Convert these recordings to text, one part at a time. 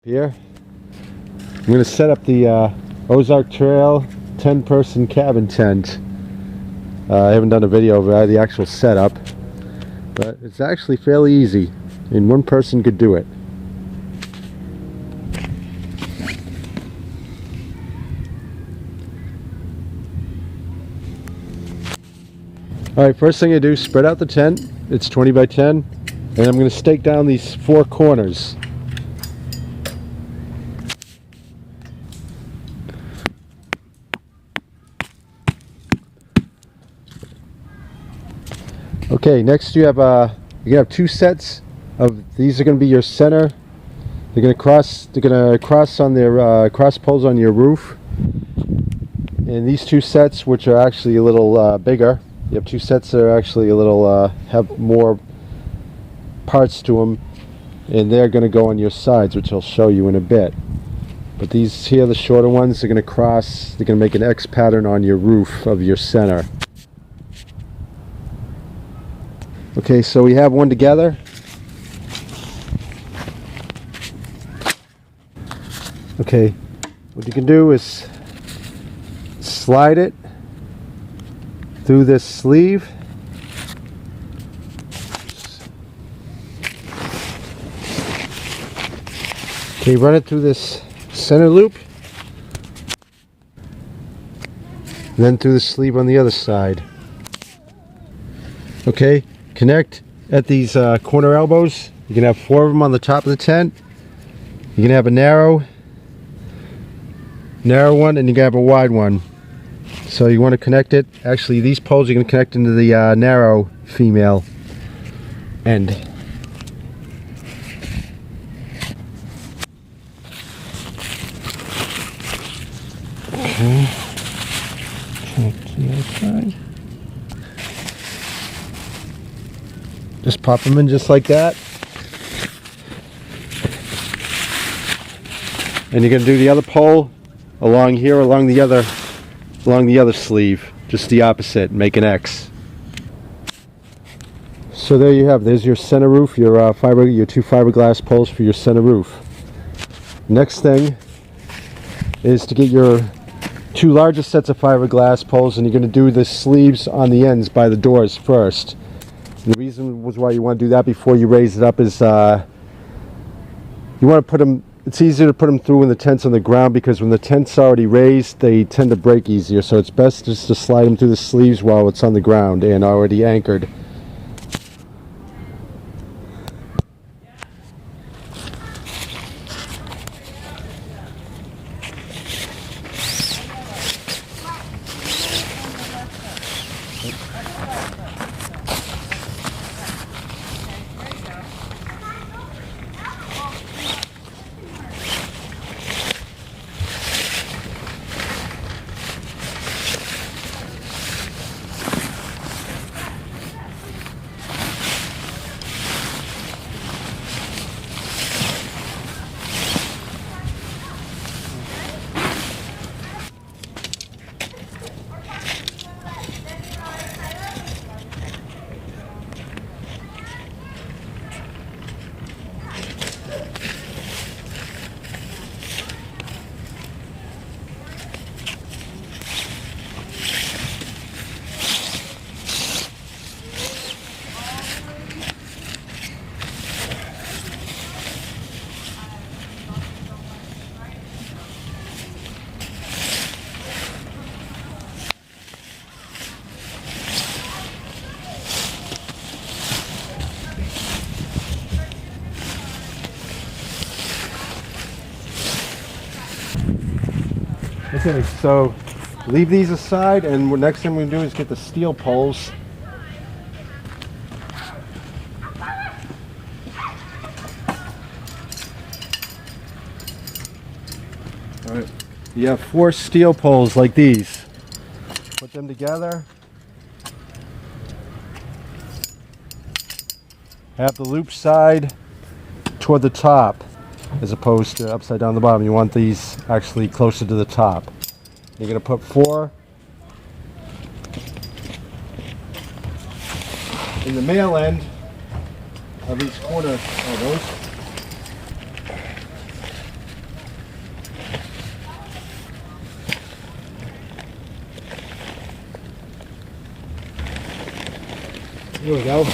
Here, I'm going to set up the Ozark Trail 10-person cabin tent. I haven't done a video of the actual setup, but it's actually fairly easy, and one person could do it. Alright, first thing I do, spread out the tent. It's 20 by 10, and I'm going to stake down these 4 corners. Okay, next you have you have 2 sets of these. Are going to be your center. They're going to cross on their cross poles on your roof. And these 2 sets, which are actually a little bigger, you have 2 sets that are actually a little have more parts to them, and they're going to go on your sides, which I'll show you in a bit. But these here, the shorter ones, are going to cross. They're going to make an X pattern on your roof of your center. Okay, so we have one together. Okay, what you can do is slide it through this sleeve. Okay, run it through this center loop, and then through the sleeve on the other side. Okay, connect at these corner elbows. You can have 4 of them on the top of the tent. You can have a narrow one, and you can have a wide one. So you want to connect it. Actually, these poles you can connect into the narrow female end. Okay. Connect to the other side. Just pop them in just like that. And you're going to do the other pole along here, along the other sleeve, just the opposite, make an X. So there you have, there's your center roof, your 2 fiberglass poles for your center roof. Next thing is to get your 2 larger sets of fiberglass poles, and you're going to do the sleeves on the ends by the doors first. And the reason was why you want to do that before you raise it up is you want to put them. It's easier to put them through when the tent's on the ground, because when the tent's already raised, they tend to break easier. So it's best just to slide them through the sleeves while it's on the ground and already anchored. Okay, so leave these aside, and the next thing we're going to do is get the steel poles. Alright, you have 4 steel poles like these. Put them together. Have the loop side toward the top, as opposed to upside down the bottom. You want these actually closer to the top. You're going to put 4 in the male end of each corner of those. Here we go. You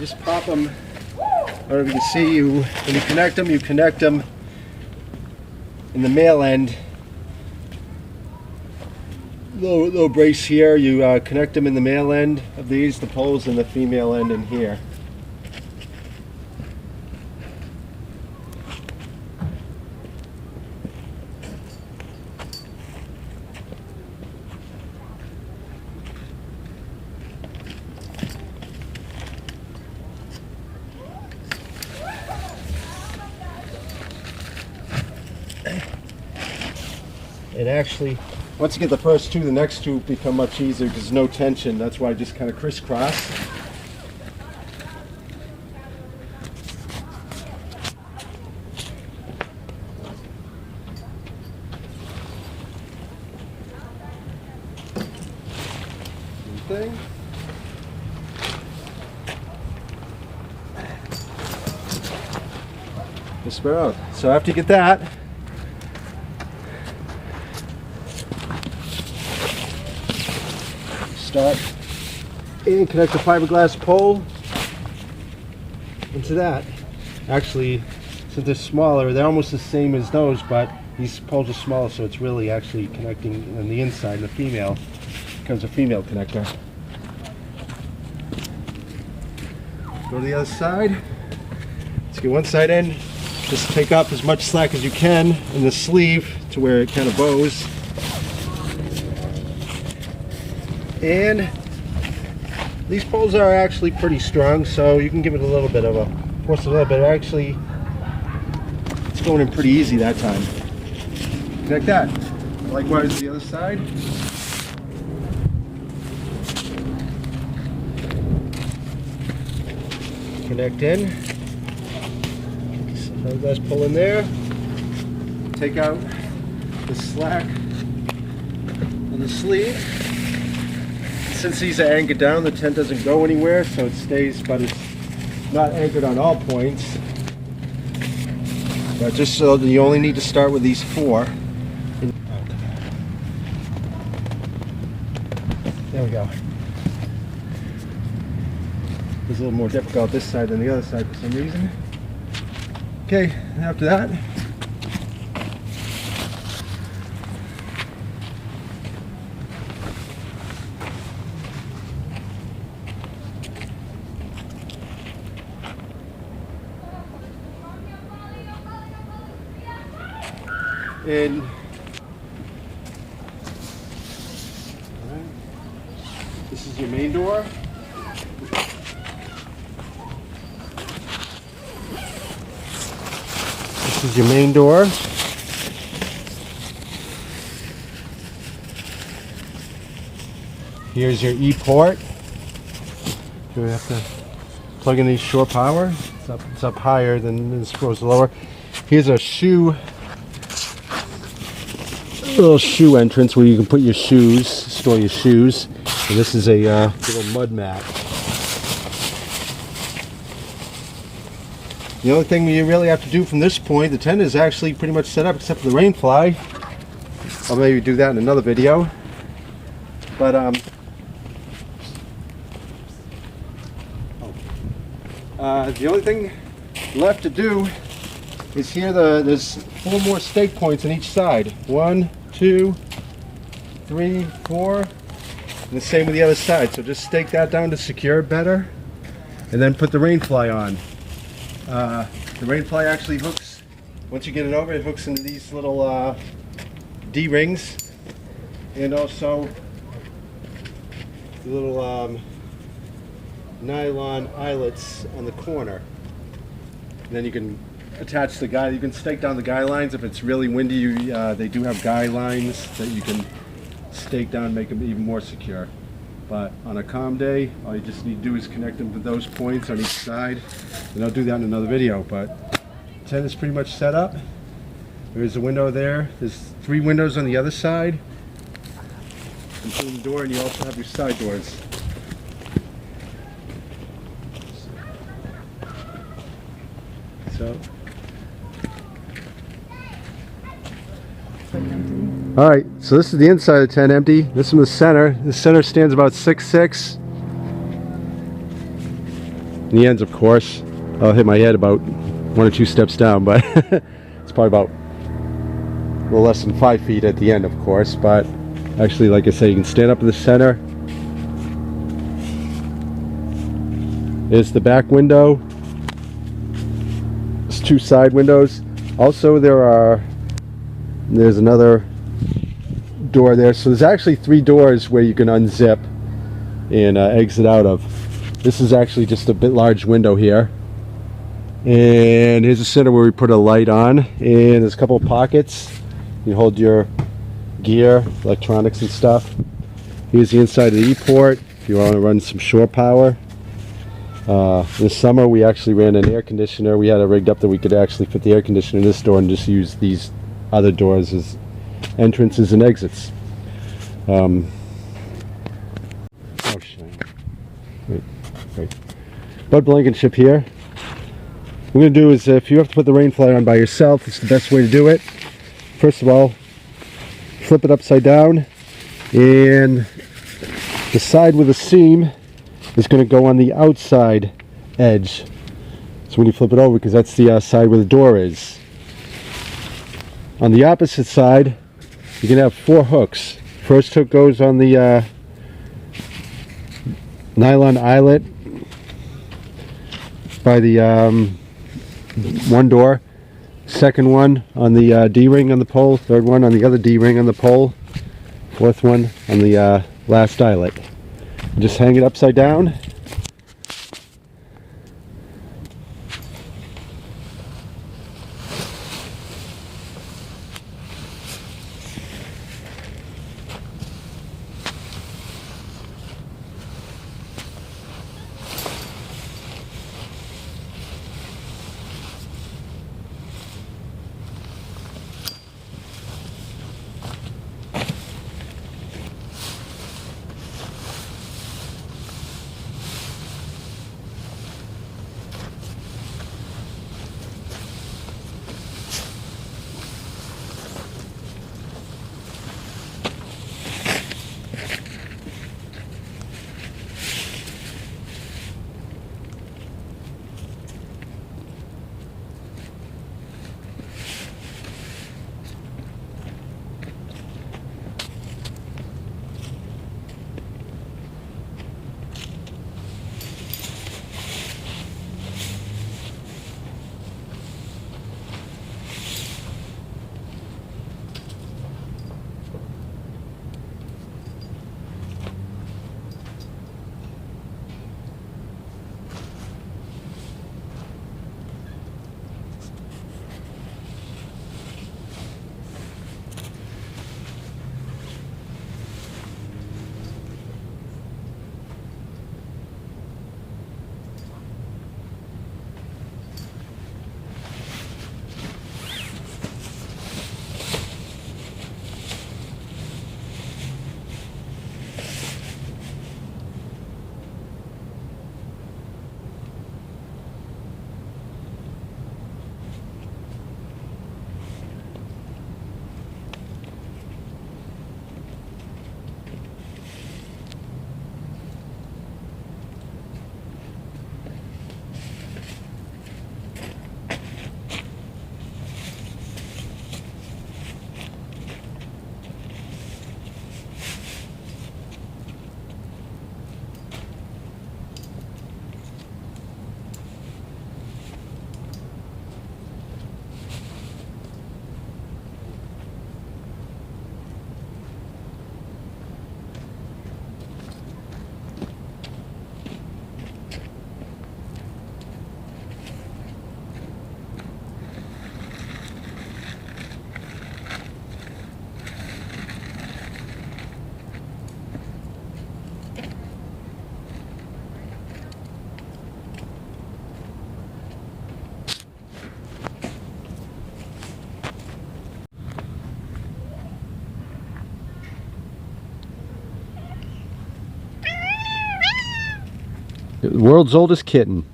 just pop them. I don't know if you can see, when you connect them in the male end. Little brace here, you connect them in the male end of these, the poles, and the female end in here. It actually, once you get the first two, the next two become much easier because there's no tension. That's why I just kind of crisscross. Thing. Just spare out. So after you get that, start and connect the fiberglass pole into that. Actually, since they're smaller, they're almost the same as those, but these poles are smaller, so it's really actually connecting on the inside. The female becomes a female connector. Go to the other side. Let's get one side in. Just take off as much slack as you can in the sleeve to where it kind of bows. And these poles are actually pretty strong, so you can give it a little bit of a force it a little bit. Actually, it's going in pretty easy that time. Like that. Likewise the other side. Connect in. Let's pull in there. Take out the slack on the sleeve. Since these are anchored down, the tent doesn't go anywhere, so it stays, but it's not anchored on all points. But just so that you only need to start with these four. There we go. It's a little more difficult this side than the other side for some reason. Okay, and after that, and this is your main door. This is your main door. Here's your E port. You have to plug in these shore power. It's up higher than this goes lower. Here's a little shoe entrance where you can put your shoes, store your shoes. And this is a little mud mat. The only thing you really have to do from this point, the tent is actually pretty much set up except for the Rainfly. I'll maybe do that in another video. But the only thing left to do is here. There's 4 more stake points on each side. 1, 2, 3, 4, and the same with the other side. So just stake that down to secure it better, and then put the Rainfly on. The Rainfly actually hooks, once you get it over, it hooks into these little D-rings, and also the little nylon eyelets on the corner. And then you can attach the guy. You can stake down the guy lines if it's really windy. They do have guy lines that you can stake down, make them even more secure. But on a calm day, all you just need to do is connect them to those points on each side, and I'll do that in another video. But the tent is pretty much set up. There's a window there. There's 3 windows on the other side. Including the door, and you also have your side doors. So. Alright, so this is the inside of the tent empty. This is the center. The center stands about 6'6". And the ends, of course, I'll hit my head about 1 or 2 steps down, but it's probably about a little less than 5 feet at the end, of course. But actually, like I say, you can stand up in the center. There's the back window. There's 2 side windows. Also, there's another door there. So there's actually 3 doors where you can unzip and exit out of. This is actually just a bit large window here. And here's the center where we put a light on. And there's a couple of pockets. You hold your gear, electronics and stuff. Here's the inside of the E-port if you want to run some shore power. This summer we actually ran an air conditioner. We had it rigged up that we could actually fit the air conditioner in this door and just use these other doors as entrances and exits. Oh, shit. Wait. Bud Blankenship here. What we're going to do is, if you have to put the Rainfly on by yourself, it's the best way to do it. First of all, flip it upside down, and the side with the seam is going to go on the outside edge. So when you flip it over, because that's the side where the door is. On the opposite side, you can have 4 hooks. First hook goes on the nylon eyelet by the one door. Second one on the D-ring on the pole. Third one on the other D-ring on the pole. Fourth one on the last eyelet. Just hang it upside down. The world's oldest kitten.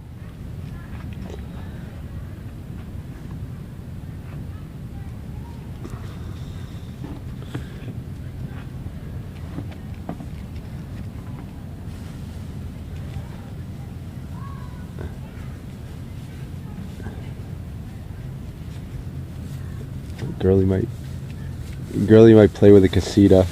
Girlie might play with a casita.